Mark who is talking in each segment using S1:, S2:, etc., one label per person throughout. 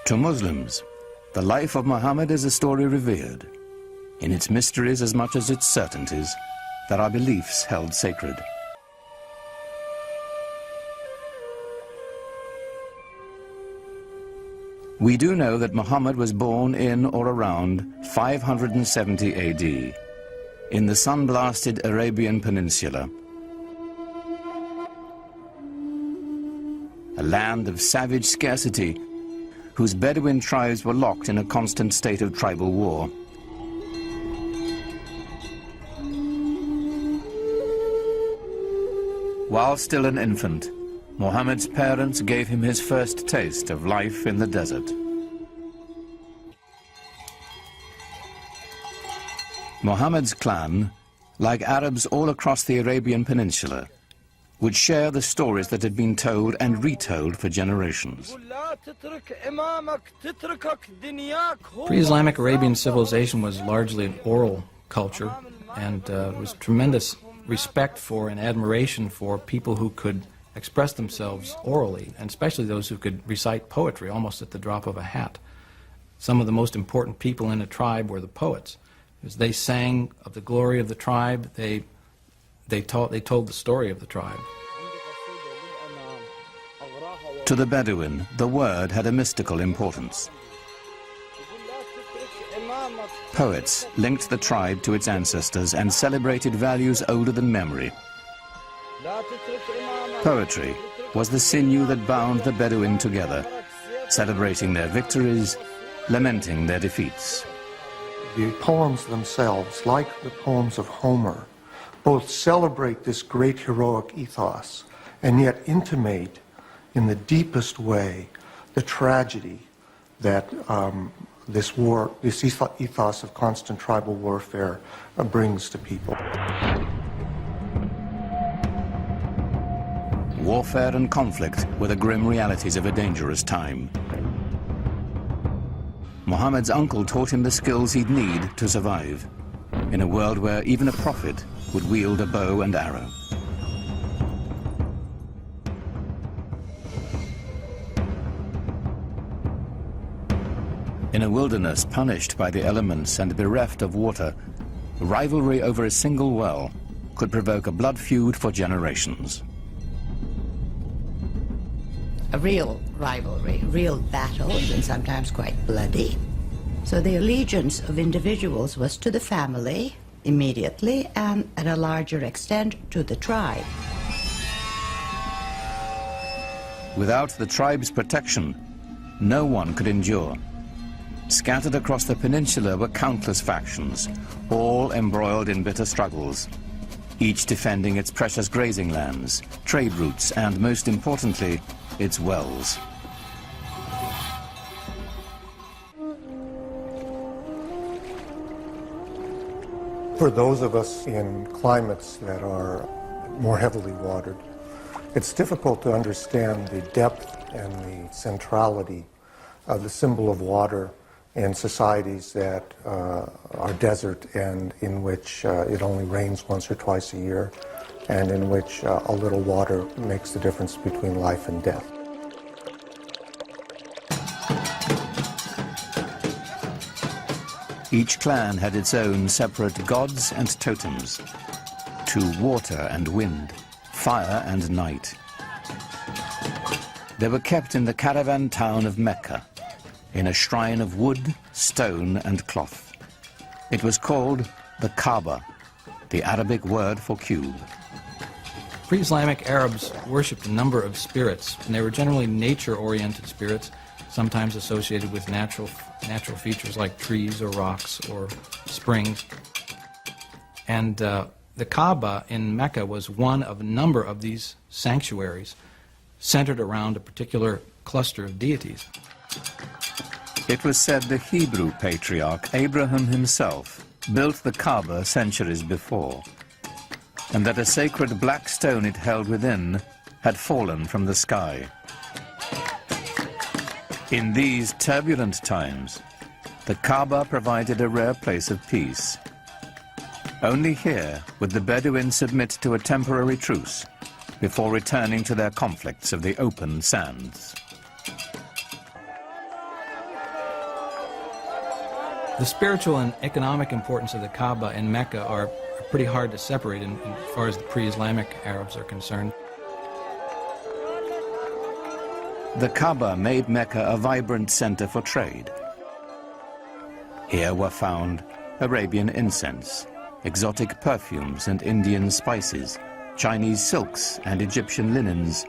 S1: To Muslims, the life of Muhammad is a story revered. In its mysteries as much as its certainties, there are beliefs held sacred. We do know that Muhammad was born in or around 570 AD in the sun-blasted Arabian Peninsula, a land of savage scarcity whose Bedouin tribes were locked in a constant state of tribal war. While still an infant, Muhammad's parents gave him his first taste of life in the desert. Muhammad's clan, like Arabs all across the Arabian Peninsula, would share the stories that had been told and retold for generations.
S2: Pre-Islamic Arabian civilization was largely an oral culture, and was tremendous respect for and admiration for people who could express themselves orally, and especially those who could recite poetry almost at the drop of a hat. Some of the most important people in a tribe were the poets. As they sang of the glory of the tribe, they told the story of the tribe.
S1: To the Bedouin, the word had a mystical importance. Poets linked the tribe to its ancestors and celebrated values older than memory. Poetry was the sinew that bound the Bedouin together, celebrating their victories, lamenting their defeats.
S3: The poems themselves, like the poems of Homer, both celebrate this great heroic ethos and yet intimate in the deepest way the tragedy that this ethos of constant tribal warfare brings to people.
S1: Warfare and conflict were the grim realities of a dangerous time. Muhammad's uncle taught him the skills he'd need to survive in a world where even a prophet would wield a bow and arrow. In a wilderness punished by the elements and bereft of water, rivalry over a single well could provoke a blood feud for generations.
S4: A real rivalry, real battle, and sometimes quite bloody. So the allegiance of individuals was to the family immediately, and at a larger extent to the tribe.
S1: Without the tribe's protection, no one could endure. Scattered across the peninsula were countless factions, all embroiled in bitter struggles, each defending its precious grazing lands, trade routes, and most importantly, its wells.
S3: For those of us in climates that are more heavily watered, it's difficult to understand the depth and the centrality of the symbol of water in societies that are desert and in which it only rains once or twice a year, and in which a little water makes the difference between life and death.
S1: Each clan had its own separate gods and totems, to water and wind, fire and night. They were kept in the caravan town of Mecca, in a shrine of wood, stone, and cloth. It was called the Kaaba, the Arabic word for cube.
S2: Pre-Islamic Arabs worshipped a number of spirits, and they were generally nature-oriented spirits, sometimes associated with natural features like trees or rocks or springs. And the Kaaba in Mecca was one of a number of these sanctuaries centered around a particular cluster of deities.
S1: It was said the Hebrew patriarch Abraham himself built the Kaaba centuries before, and that a sacred black stone it held within had fallen from the sky. In these turbulent times, the Kaaba provided a rare place of peace. Only here would the Bedouins submit to a temporary truce before returning to their conflicts of the open sands.
S2: The spiritual and economic importance of the Kaaba and Mecca are pretty hard to separate as far as the pre-Islamic Arabs are concerned.
S1: The Kaaba made Mecca a vibrant center for trade. Here were found Arabian incense, exotic perfumes and Indian spices, Chinese silks and Egyptian linens.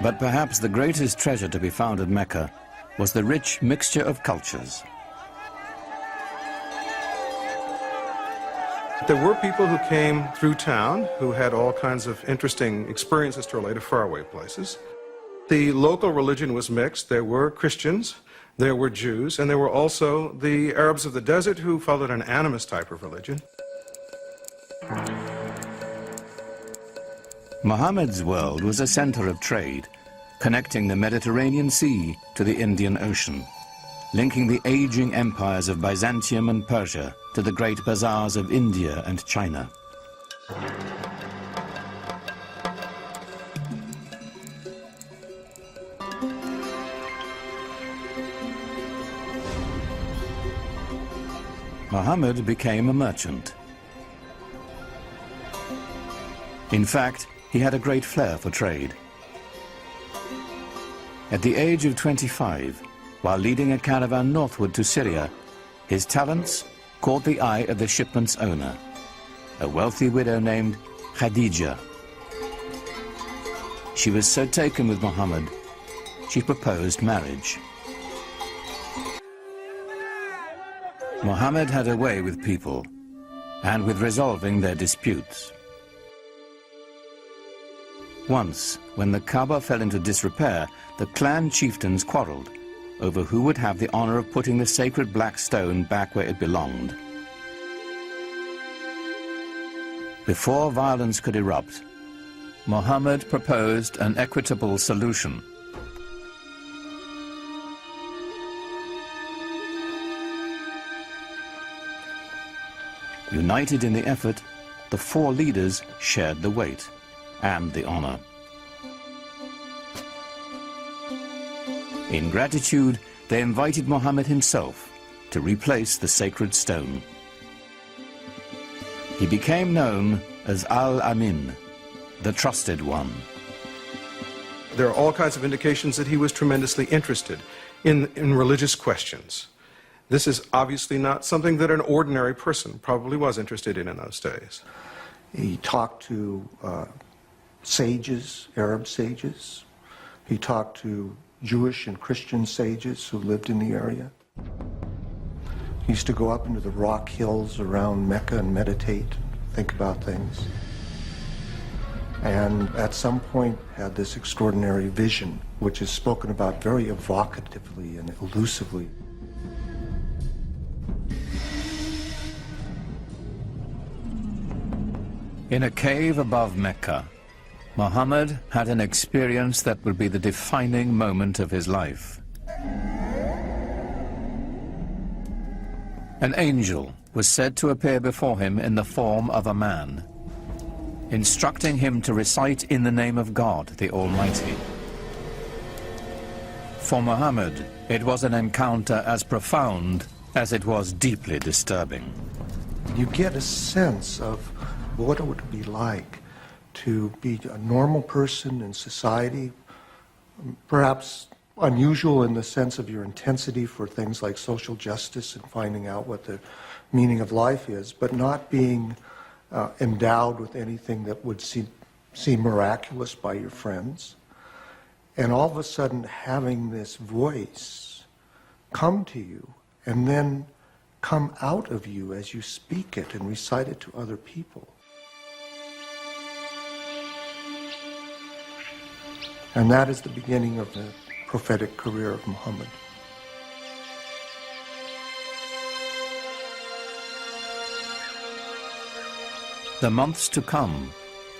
S1: But perhaps the greatest treasure to be found at Mecca was the rich mixture of cultures.
S5: There were people who came through town who had all kinds of interesting experiences to relate to faraway places. The local religion was mixed. There were Christians, there were Jews, and there were also the Arabs of the desert who followed an animist type of religion.
S1: Mohammed's world was a center of trade, connecting the Mediterranean Sea to the Indian Ocean, linking the aging empires of Byzantium and Persia to the great bazaars of India and China. Mohammed became a merchant. In fact, he had a great flair for trade. At the age of 25, while leading a caravan northward to Syria, his talents caught the eye of the shipment's owner, a wealthy widow named Khadija. She was so taken with Mohammed, she proposed marriage. Mohammed had a way with people and with resolving their disputes. Once, when the Kaaba fell into disrepair, the clan chieftains quarreled over who would have the honor of putting the sacred black stone back where it belonged. Before violence could erupt, Mohammed proposed an equitable solution. United in the effort, the four leaders shared the weight and the honor. In gratitude, they invited Mohammed himself to replace the sacred stone. He became known as Al-Amin, the trusted one.
S5: There are all kinds of indications that he was tremendously interested in religious questions. This is obviously not something that an ordinary person probably was interested in those days.
S3: He talked to sages, Arab sages. He talked to Jewish and Christian sages who lived in the area. He used to go up into the rock hills around Mecca and meditate, think about things. And at some point had this extraordinary vision, which is spoken about very evocatively and elusively.
S1: In a cave above Mecca, Mohammed had an experience that would be the defining moment of his life. An angel was said to appear before him in the form of a man, instructing him to recite in the name of God, the Almighty. For Mohammed, it was an encounter as profound as it was deeply disturbing.
S3: You get a sense of what it would be like to be a normal person in society, perhaps unusual in the sense of your intensity for things like social justice and finding out what the meaning of life is, but not being endowed with anything that would seem miraculous by your friends. And all of a sudden having this voice come to you and then come out of you as you speak it and recite it to other people. And that is the beginning of the prophetic career of Muhammad.
S1: The months to come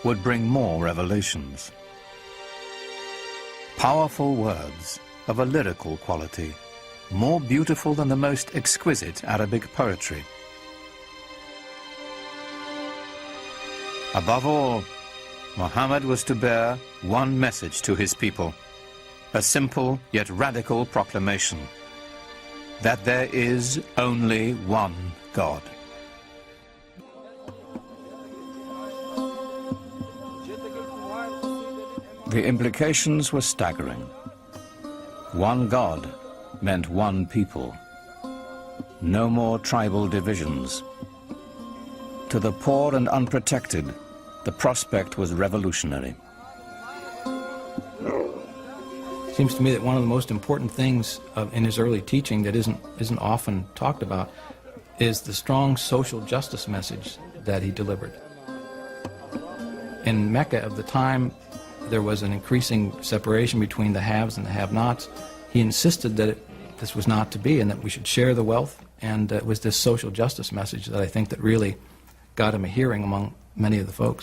S1: would bring more revelations. Powerful words of a lyrical quality, more beautiful than the most exquisite Arabic poetry. Above all, Muhammad was to bear one message to his people, a simple yet radical proclamation. that there is only one God. The implications were staggering. One God meant one people. No more tribal divisions. To the poor and unprotected, the prospect was revolutionary.
S2: It seems to me that one of the most important things in his early teaching that isn't often talked about is the strong social justice message that he delivered. In Mecca of the time, there was an increasing separation between the haves and the have-nots. He insisted that this was not to be and that we should share the wealth, and it was this social justice message that I think that really got him a hearing among many of the folks.